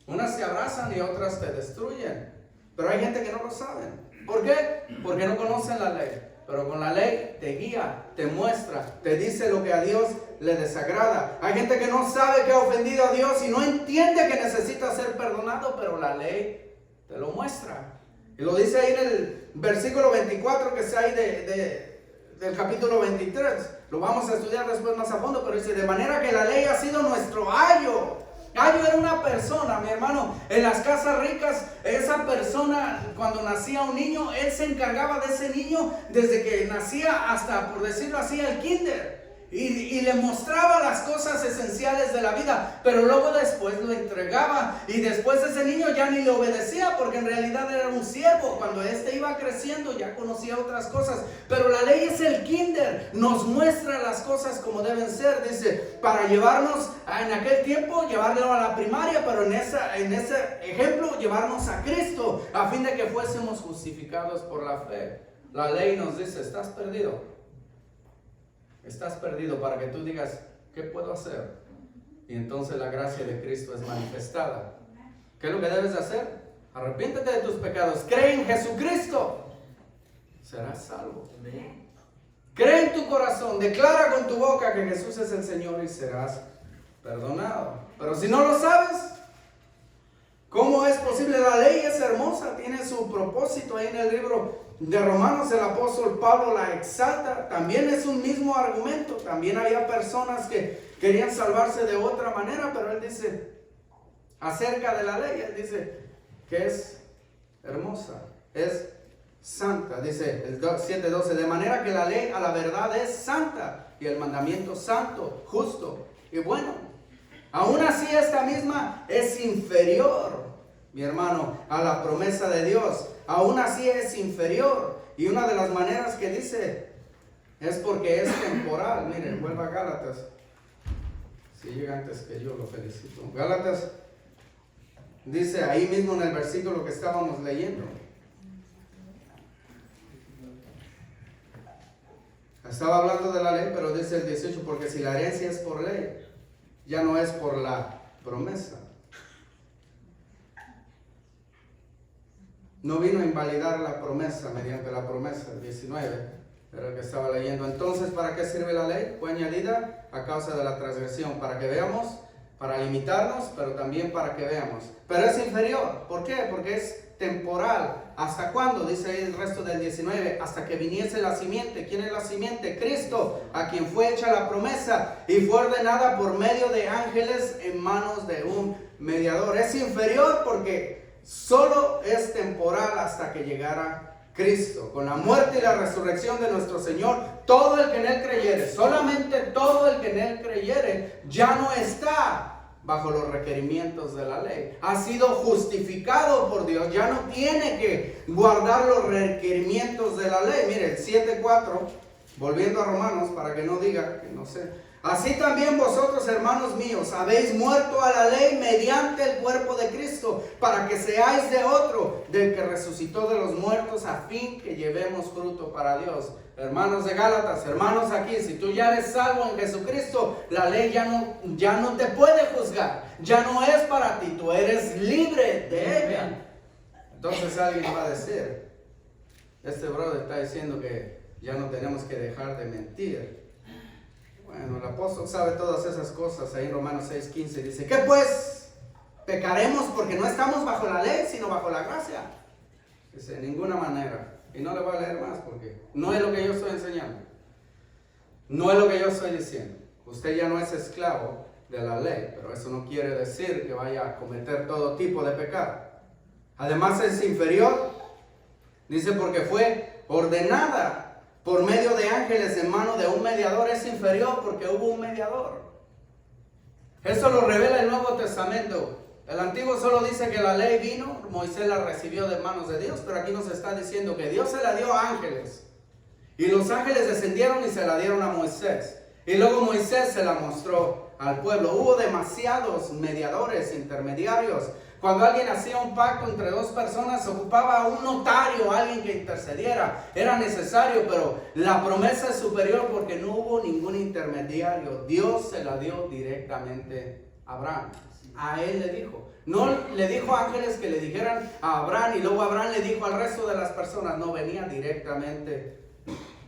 Speaker 1: Unas te abrazan y otras te destruyen. Pero hay gente que no lo sabe. ¿Por qué? Porque no conocen la ley. Pero con la ley te guía, te muestra, te dice lo que a Dios le desagrada. Hay gente que no sabe que ha ofendido a Dios y no entiende que necesita ser perdonado, pero la ley te lo muestra. Y lo dice ahí en el versículo 24 que está ahí del capítulo 23. Lo vamos a estudiar después más a fondo, pero dice, de manera que la ley ha sido nuestro ayo. Ayo era una persona, mi hermano, en las casas ricas, esa persona, cuando nacía un niño, él se encargaba de ese niño desde que nacía hasta, por decirlo así, el kinder. Y le mostraba las cosas esenciales de la vida, pero luego después lo entregaba y después ese niño ya ni le obedecía porque en realidad era un siervo. Cuando este iba creciendo ya conocía otras cosas, pero la ley es el kinder, nos muestra las cosas como deben ser, dice, para llevarnos en aquel tiempo, llevarlo a la primaria, pero en ese ejemplo llevarnos a Cristo a fin de que fuésemos justificados por la fe. La ley nos dice, estás perdido. Estás perdido para que tú digas, ¿qué puedo hacer? Y entonces la gracia de Cristo es manifestada. ¿Qué es lo que debes hacer? Arrepiéntete de tus pecados. Cree en Jesucristo. Serás salvo. Cree en tu corazón. Declara con tu boca que Jesús es el Señor y serás perdonado. Pero si no lo sabes, ¿cómo es posible? La ley es hermosa. Tiene su propósito ahí en el libro de Romanos. El apóstol Pablo la exalta. También es un mismo argumento. También había personas que querían salvarse de otra manera, pero él dice acerca de la ley, él dice que es hermosa, es santa. Dice el 7:12, de manera que la ley a la verdad es santa y el mandamiento santo, justo y bueno. Aún así esta misma es inferior, mi hermano, a la promesa de Dios. Aún así es inferior. Y una de las maneras que dice es porque es temporal. Miren, vuelva a Gálatas. Si llega antes que yo, lo felicito. Gálatas dice ahí mismo en el versículo que estábamos leyendo. Estaba hablando de la ley, pero dice el 18, porque si la herencia es por ley, ya no es por la promesa. No vino a invalidar la promesa mediante la promesa, el 19, era el que estaba leyendo. Entonces, ¿para qué sirve la ley? Fue añadida a causa de la transgresión, para que veamos, para limitarnos, pero también para que veamos. Pero es inferior. ¿Por qué? Porque es temporal. ¿Hasta cuándo? Dice ahí el resto del 19. Hasta que viniese la simiente. ¿Quién es la simiente? Cristo, a quien fue hecha la promesa y fue ordenada por medio de ángeles en manos de un mediador. Es inferior porque solo es temporal hasta que llegara Cristo. Con la muerte y la resurrección de nuestro Señor, todo el que en Él creyere, solamente todo el que en Él creyere, ya no está bajo los requerimientos de la ley. Ha sido justificado por Dios, ya no tiene que guardar los requerimientos de la ley. Mire, 7:4, volviendo a Romanos, para que no diga que no sé. Así también vosotros, hermanos míos, habéis muerto a la ley mediante el cuerpo de Cristo, para que seáis de otro, del que resucitó de los muertos, a fin que llevemos fruto para Dios. Hermanos de Gálatas, hermanos aquí, si tú ya eres salvo en Jesucristo, la ley ya no te puede juzgar, ya no es para ti, tú eres libre de ella. Entonces alguien va a decir, este brother está diciendo que ya no tenemos que dejar de mentir. Bueno, el apóstol sabe todas esas cosas. Ahí en Romanos 6:15 dice, ¿qué pues? ¿Pecaremos porque no estamos bajo la ley, sino bajo la gracia? Dice, de ninguna manera. Y no le voy a leer más porque no es lo que yo estoy enseñando. No es lo que yo estoy diciendo. Usted ya no es esclavo de la ley, pero eso no quiere decir que vaya a cometer todo tipo de pecado. Además es inferior. Dice, porque fue ordenada por medio de ángeles en mano de un mediador. Es inferior porque hubo un mediador. Eso lo revela el Nuevo Testamento. El Antiguo solo dice que la ley vino, Moisés la recibió de manos de Dios, pero aquí nos está diciendo que Dios se la dio a ángeles. Y los ángeles descendieron y se la dieron a Moisés. Y luego Moisés se la mostró al pueblo. Hubo demasiados mediadores, intermediarios. Cuando alguien hacía un pacto entre dos personas, se ocupaba un notario, alguien que intercediera. Era necesario, pero la promesa es superior porque no hubo ningún intermediario. Dios se la dio directamente a Abraham. A él le dijo. No le dijo a ángeles que le dijeran a Abraham y luego Abraham le dijo al resto de las personas. No, venía directamente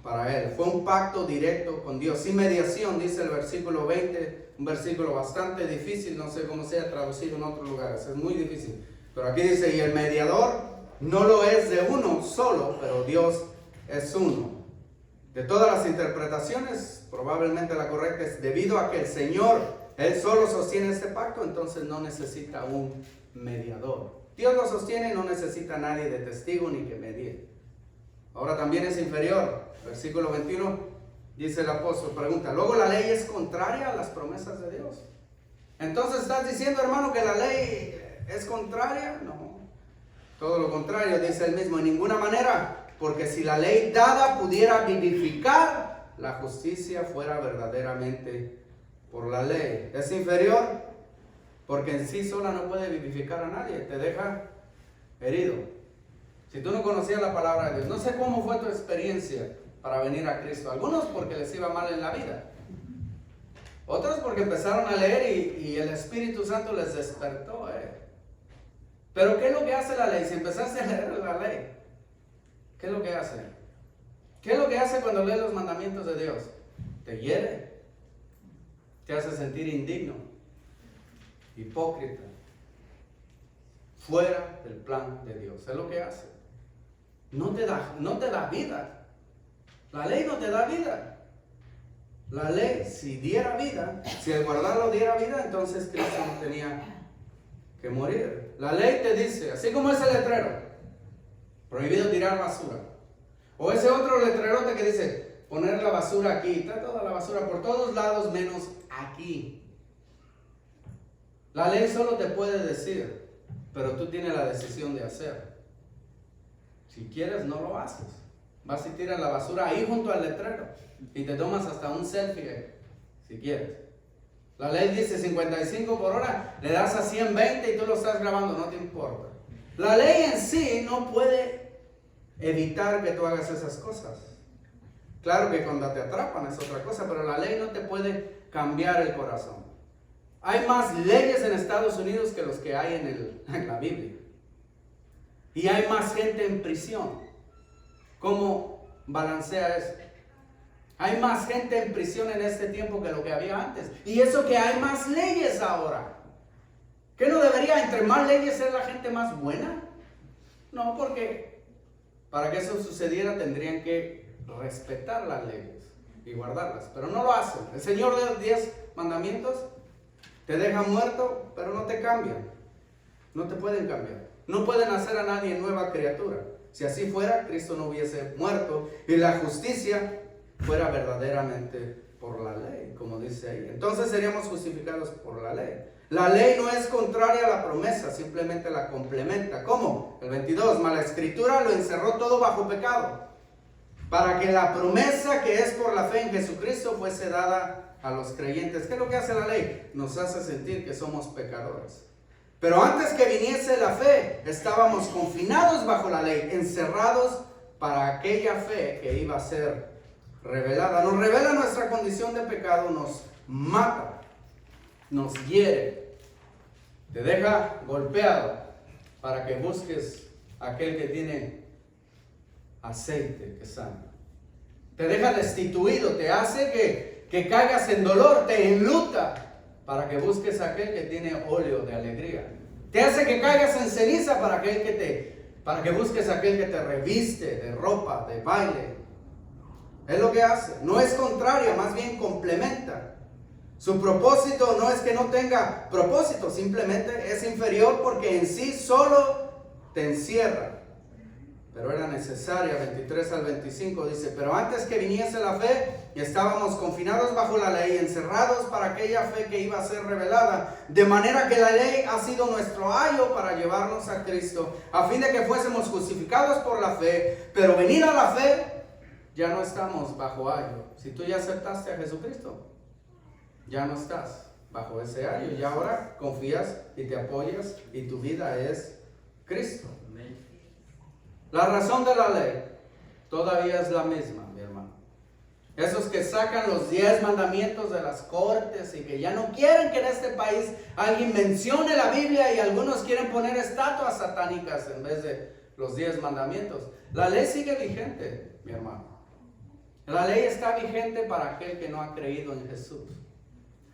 Speaker 1: para él. Fue un pacto directo con Dios. Sin mediación, dice el versículo 20. Un versículo bastante difícil, no sé cómo sea traducido en otros lugares, es muy difícil. Pero aquí dice, y el mediador no lo es de uno solo, pero Dios es uno. De todas las interpretaciones, probablemente la correcta es debido a que el Señor, Él solo sostiene este pacto, entonces no necesita un mediador. Dios lo sostiene y no necesita a nadie de testigo ni que medie. Ahora también es inferior. Versículo 21. Dice el apóstol, pregunta, ¿luego la ley es contraria a las promesas de Dios? Entonces, ¿estás diciendo, hermano, que la ley es contraria? No, todo lo contrario, dice él mismo, en ninguna manera, porque si la ley dada pudiera vivificar, la justicia fuera verdaderamente por la ley. Es inferior, porque en sí sola no puede vivificar a nadie, te deja herido. Si tú no conocías la palabra de Dios, no sé cómo fue tu experiencia para venir a Cristo. Algunos porque les iba mal en la vida. Otros porque empezaron a leer y el Espíritu Santo les despertó. Pero ¿qué es lo que hace la ley? Si empezaste a leer la ley, ¿qué es lo que hace? ¿Qué es lo que hace cuando lees los mandamientos de Dios? Te hiere. Te hace sentir indigno, hipócrita, fuera del plan de Dios. Es lo que hace. No te da vida. La ley no te da vida. La ley, si diera vida, si el guardarlo diera vida, entonces Cristo no tenía que morir. La ley te dice, así como ese letrero, prohibido tirar basura. O ese otro letrerote que dice, poner la basura aquí, está toda la basura por todos lados menos aquí. La ley solo te puede decir, pero tú tienes la decisión de hacer. Si quieres, no lo haces. Vas y tiras la basura ahí junto al letrero y te tomas hasta un selfie si quieres. La ley dice 55 por hora, le das a 120 y tú lo estás grabando, no te importa. La ley en sí no puede evitar que tú hagas esas cosas. Claro que cuando te atrapan es otra cosa, pero la ley no te puede cambiar el corazón. Hay más leyes en Estados Unidos que los que hay en la Biblia. Y hay más gente en prisión. ¿Cómo balancea eso? Hay más gente en prisión en este tiempo que lo que había antes. Y eso que hay más leyes ahora. ¿Qué no debería, entre más leyes, ser la gente más buena? No, porque para que eso sucediera tendrían que respetar las leyes y guardarlas, pero no lo hacen. El Señor de los 10 mandamientos te deja muerto, pero no te cambian. No te pueden cambiar. No pueden hacer a nadie nueva criatura. Si así fuera, Cristo no hubiese muerto y la justicia fuera verdaderamente por la ley, como dice ahí. Entonces seríamos justificados por la ley. La ley no es contraria a la promesa, simplemente la complementa. ¿Cómo? El 22, mas la Escritura lo encerró todo bajo pecado, para que la promesa que es por la fe en Jesucristo fuese dada a los creyentes. ¿Qué es lo que hace la ley? Nos hace sentir que somos pecadores. Pero antes que viniese la fe, estábamos confinados bajo la ley, encerrados para aquella fe que iba a ser revelada. Nos revela nuestra condición de pecado, nos mata, nos hiere, te deja golpeado para que busques aquel que tiene aceite que sana. Te deja destituido, te hace que caigas en dolor, te enluta para que busques aquel que tiene óleo de alegría. Te hace que caigas en ceniza para que busques aquel que te reviste de ropa, de baile. Es lo que hace. No es contraria, más bien complementa. Su propósito no es que no tenga propósito, simplemente es inferior porque en sí solo te encierra. Pero era necesaria, 23 al 25 dice, pero antes que viniese la fe, estábamos confinados bajo la ley, encerrados para aquella fe que iba a ser revelada, de manera que la ley ha sido nuestro ayo para llevarnos a Cristo, a fin de que fuésemos justificados por la fe, pero venida la fe, ya no estamos bajo ayo. Si tú ya aceptaste a Jesucristo, ya no estás bajo ese ayo, y ahora confías y te apoyas y tu vida es Cristo. La razón de la ley todavía es la misma, mi hermano. Esos que sacan los 10 mandamientos de las cortes y que ya no quieren que en este país alguien mencione la Biblia y algunos quieren poner estatuas satánicas en vez de los 10 mandamientos. La ley sigue vigente, mi hermano. La ley está vigente para aquel que no ha creído en Jesús.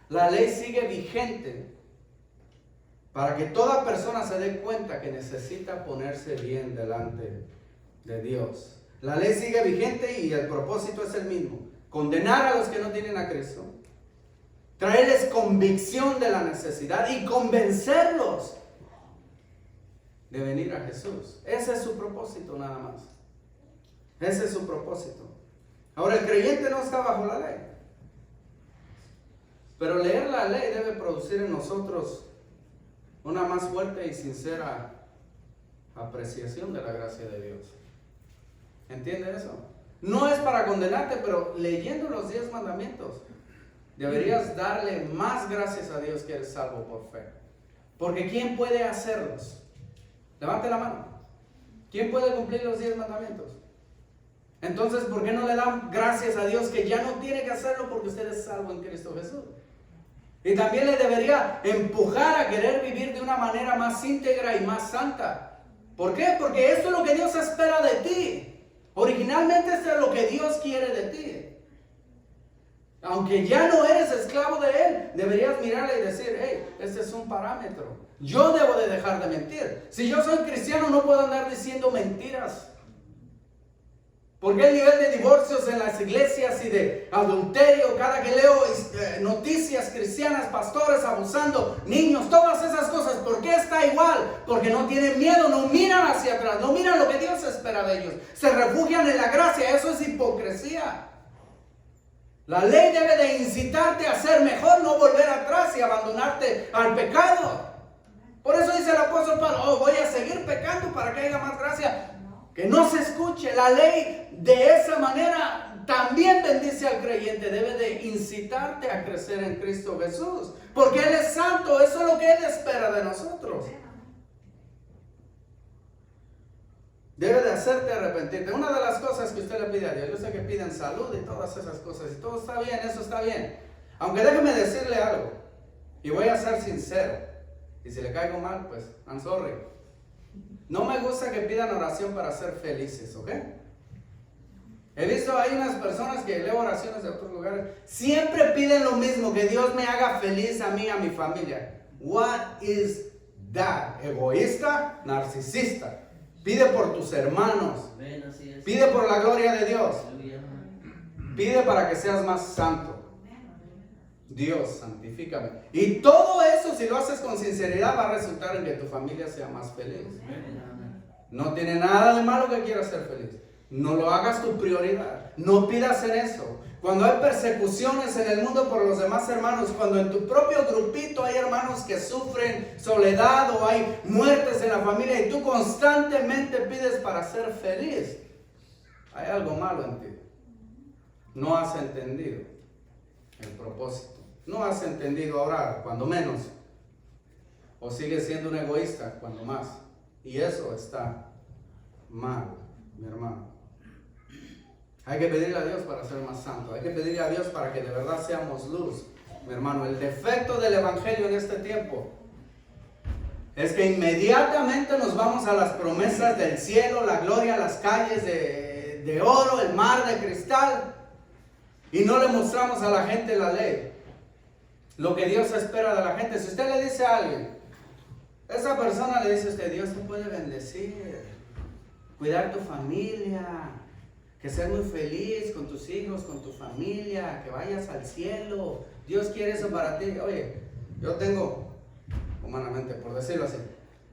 Speaker 1: La ley sigue vigente para que toda persona se dé cuenta que necesita ponerse bien delante de Dios. La ley sigue vigente y el propósito es el mismo: condenar a los que no tienen a Cristo, traerles convicción de la necesidad y convencerlos de venir a Jesús. Ese es su propósito nada más. Ese es su propósito. Ahora, el creyente no está bajo la ley, pero leer la ley debe producir en nosotros una más fuerte y sincera apreciación de la gracia de Dios. ¿Entiende eso? No es para condenarte, pero leyendo los 10 mandamientos deberías darle más gracias a Dios que eres salvo por fe. Porque ¿quién puede hacerlos? Levante la mano. ¿Quién puede cumplir los 10 mandamientos? Entonces, ¿por qué no le dan gracias a Dios que ya no tiene que hacerlo porque usted es salvo en Cristo Jesús? Y también le debería empujar a querer vivir de una manera más íntegra y más santa. ¿Por qué? Porque esto es lo que Dios espera de ti. Originalmente esto es lo que Dios quiere de ti. Aunque ya no eres esclavo de Él, deberías mirarle y decir, hey, este es un parámetro. Yo debo de dejar de mentir. Si yo soy cristiano, no puedo andar diciendo mentiras. Porque el nivel de divorcios en las iglesias y de adulterio, cada que leo noticias cristianas, pastores abusando, niños, todas esas cosas, ¿por qué está igual? Porque no tienen miedo, no miran hacia atrás, no miran lo que Dios espera de ellos. Se refugian en la gracia, eso es hipocresía. La ley debe de incitarte a ser mejor, no volver atrás y abandonarte al pecado. Por eso dice el apóstol Pablo, voy a seguir pecando para que haya más gracia. Que no se escuche. La ley de esa manera también bendice al creyente. Debe de incitarte a crecer en Cristo Jesús. Porque Él es santo. Eso es lo que Él espera de nosotros. Debe de hacerte arrepentirte. Una de las cosas que usted le pide a Dios, yo sé que piden salud y todas esas cosas. Y todo está bien, eso está bien. Aunque déjeme decirle algo. Y voy a ser sincero. Y si le caigo mal, pues, I'm sorry. No me gusta que pidan oración para ser felices, ¿ok? He visto, hay unas personas que leo oraciones de otros lugares, siempre piden lo mismo, que Dios me haga feliz a mí, a mi familia. What is that? ¿Egoísta? ¿Narcisista? Pide por tus hermanos. Pide por la gloria de Dios. Pide para que seas más santo. Dios, santifícame. Y todo eso, si lo haces con sinceridad, va a resultar en que tu familia sea más feliz. No tiene nada de malo que quieras ser feliz. No lo hagas tu prioridad. No pidas en eso. Cuando hay persecuciones en el mundo por los demás hermanos, cuando en tu propio grupito hay hermanos que sufren soledad o hay muertes en la familia y tú constantemente pides para ser feliz, hay algo malo en ti. No has entendido el propósito. No has entendido orar, cuando menos. O sigues siendo un egoísta, cuando más. Y eso está mal, mi hermano. Hay que pedirle a Dios para ser más santo. Hay que pedirle a Dios para que de verdad seamos luz, mi hermano. El defecto del evangelio en este tiempo es que inmediatamente nos vamos a las promesas del cielo, la gloria, las calles de oro, el mar de cristal, y no le mostramos a la gente la ley, lo que Dios espera de la gente. Si usted le dice a alguien, esa persona le dice a usted, Dios te puede bendecir, cuidar tu familia, que seas muy feliz con tus hijos, con tu familia, que vayas al cielo, Dios quiere eso para ti. Oye, yo tengo, humanamente, por decirlo así,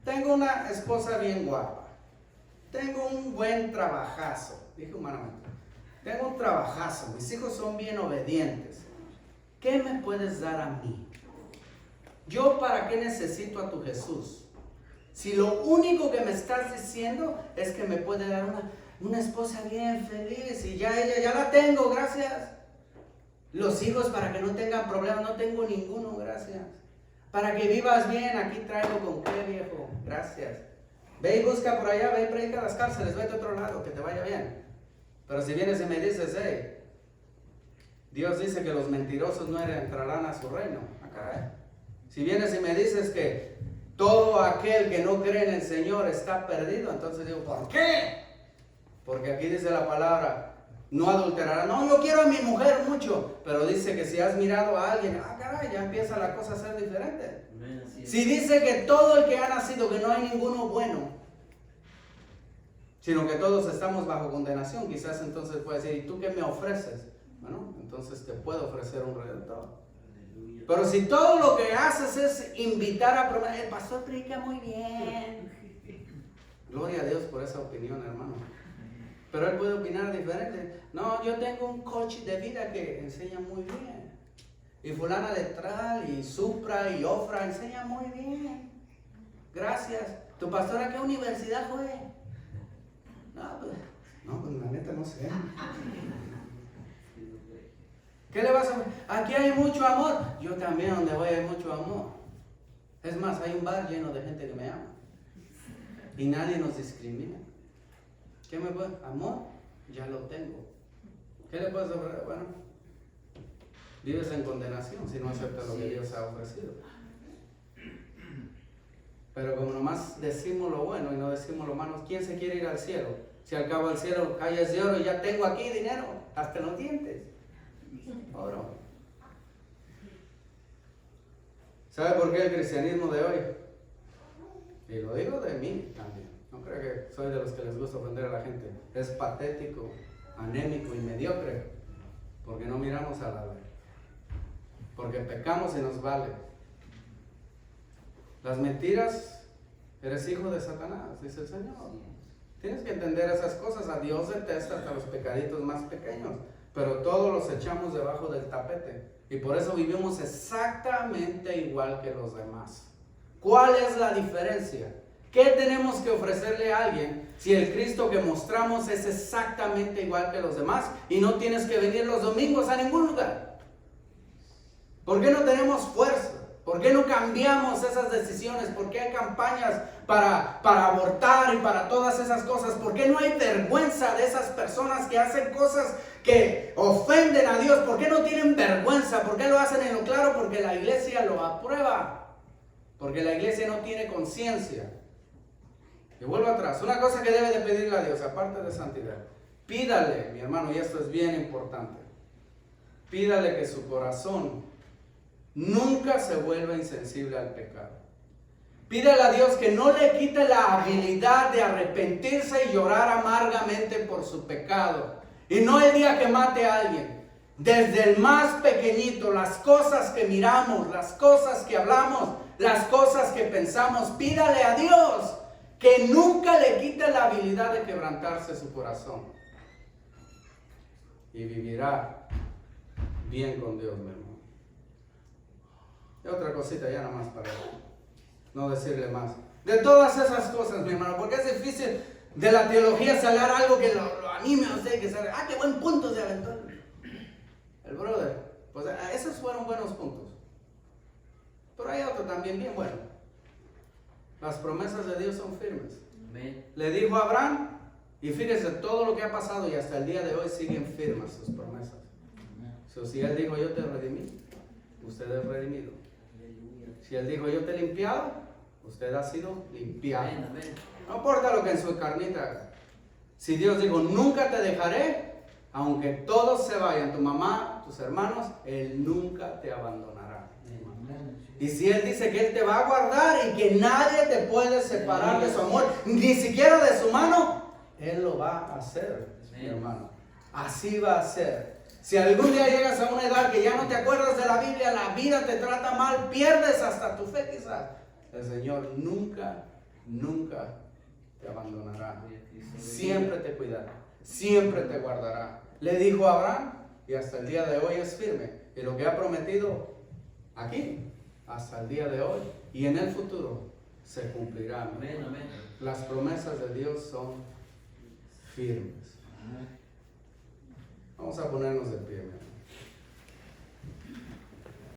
Speaker 1: tengo una esposa bien guapa, tengo un buen trabajazo, dije humanamente, tengo un trabajazo, mis hijos son bien obedientes. ¿Qué me puedes dar a mí? ¿Yo para qué necesito a tu Jesús? Si lo único que me estás diciendo es que me puede dar una esposa bien feliz y ya la tengo, gracias. Los hijos para que no tengan problemas, no tengo ninguno, gracias. Para que vivas bien, aquí traigo con qué, viejo, gracias. Ve y busca por allá, ve y predica las cárceles, vete a otro lado, que te vaya bien. Pero si vienes y me dices, hey, Dios dice que los mentirosos no entrarán a su reino. Ah, caray. Si vienes y me dices que todo aquel que no cree en el Señor está perdido, entonces digo, ¿por qué? Porque aquí dice la palabra, no adulterará. No, yo quiero a mi mujer mucho, pero dice que si has mirado a alguien, ah, caray, ya empieza la cosa a ser diferente. Si dice que todo el que ha nacido, que no hay ninguno bueno, sino que todos estamos bajo condenación, quizás entonces puede decir, ¿y tú qué me ofreces? Bueno, entonces te puedo ofrecer un redentor. Pero si todo lo que haces es invitar a prometer, el pastor predica muy bien. Gloria a Dios por esa opinión, hermano. Pero él puede opinar diferente. No, yo tengo un coach de vida que enseña muy bien. Y fulana de Tral, y Supra, y Ofra enseña muy bien. Gracias. ¿Tu pastor a qué universidad fue? No, pues la neta no sé. ¿Qué le vas a...? Aquí hay mucho amor. Yo también, donde voy hay mucho amor. Es más, hay un bar lleno de gente que me ama. Y nadie nos discrimina. ¿Qué me puede? Amor, ya lo tengo. ¿Qué le puedes ofrecer? Bueno, vives en condenación si no aceptas lo que Dios ha ofrecido. Pero como nomás decimos lo bueno y no decimos lo malo, ¿quién se quiere ir al cielo? Si al cabo del cielo calles de oro y ya tengo aquí dinero, hasta los dientes. Oro. ¿Sabe por qué el cristianismo de hoy? Y lo digo de mí también. No creo que soy de los que les gusta ofender a la gente. Es patético, anémico y mediocre. Porque no miramos a la ley. Porque pecamos y nos vale. Las mentiras, eres hijo de Satanás, dice el Señor. Tienes que entender esas cosas. A Dios detesta hasta los pecaditos más pequeños. Pero todos los echamos debajo del tapete. Y por eso vivimos exactamente igual que los demás. ¿Cuál es la diferencia? ¿Qué tenemos que ofrecerle a alguien si el Cristo que mostramos es exactamente igual que los demás y no tienes que venir los domingos a ningún lugar? ¿Por qué no tenemos fuerza? ¿Por qué no cambiamos esas decisiones? ¿Por qué hay campañas para abortar y para todas esas cosas? ¿Por qué no hay vergüenza de esas personas que hacen cosas que ofenden a Dios? ¿Por qué no tienen vergüenza? ¿Por qué lo hacen en lo claro? Porque la iglesia lo aprueba. Porque la iglesia no tiene conciencia. Y vuelvo atrás. Una cosa que debe de pedirle a Dios, aparte de santidad. Pídale, mi hermano, y esto es bien importante. Pídale que su corazón nunca se vuelva insensible al pecado. Pídele a Dios que no le quite la habilidad de arrepentirse y llorar amargamente por su pecado. Y no el día que mate a alguien. Desde el más pequeñito, las cosas que miramos, las cosas que hablamos, las cosas que pensamos, pídale a Dios que nunca le quite la habilidad de quebrantarse su corazón. Y vivirá bien con Dios, mi hermano. Y otra cosita ya nada más para no decirle más. De todas esas cosas, mi hermano, porque es difícil de la teología sacar algo que lo anime a usted, que salga, qué buen punto se aventó el brother. Pues esos fueron buenos puntos. Pero hay otro también bien bueno. Las promesas de Dios son firmes.
Speaker 2: Amén.
Speaker 1: Le dijo a Abraham, y fíjese todo lo que ha pasado y hasta el día de hoy siguen firmes sus promesas. So, si Él dijo, yo te redimí, usted es redimido. Si Él dijo, yo te he limpiado, usted ha sido limpiado.
Speaker 2: Amén.
Speaker 1: No importa lo que en su carnita haga. Si Dios dijo, nunca te dejaré, aunque todos se vayan, tu mamá, tus hermanos, Él nunca te abandonará. Y si Él dice que Él te va a guardar y que nadie te puede separar de su amor, ni siquiera de su mano, Él lo va a hacer, mi hermano. Así va a ser. Si algún día llegas a una edad que ya no te acuerdas de la Biblia, la vida te trata mal, pierdes hasta tu fe quizás, el Señor nunca, nunca te abandonará. Siempre te cuidará, siempre te guardará. Le dijo a Abraham y hasta el día de hoy es firme. Y lo que ha prometido aquí, hasta el día de hoy y en el futuro, se cumplirá.
Speaker 2: Amén, amén.
Speaker 1: Las promesas de Dios son firmes. Vamos a ponernos de pie, mi hermano.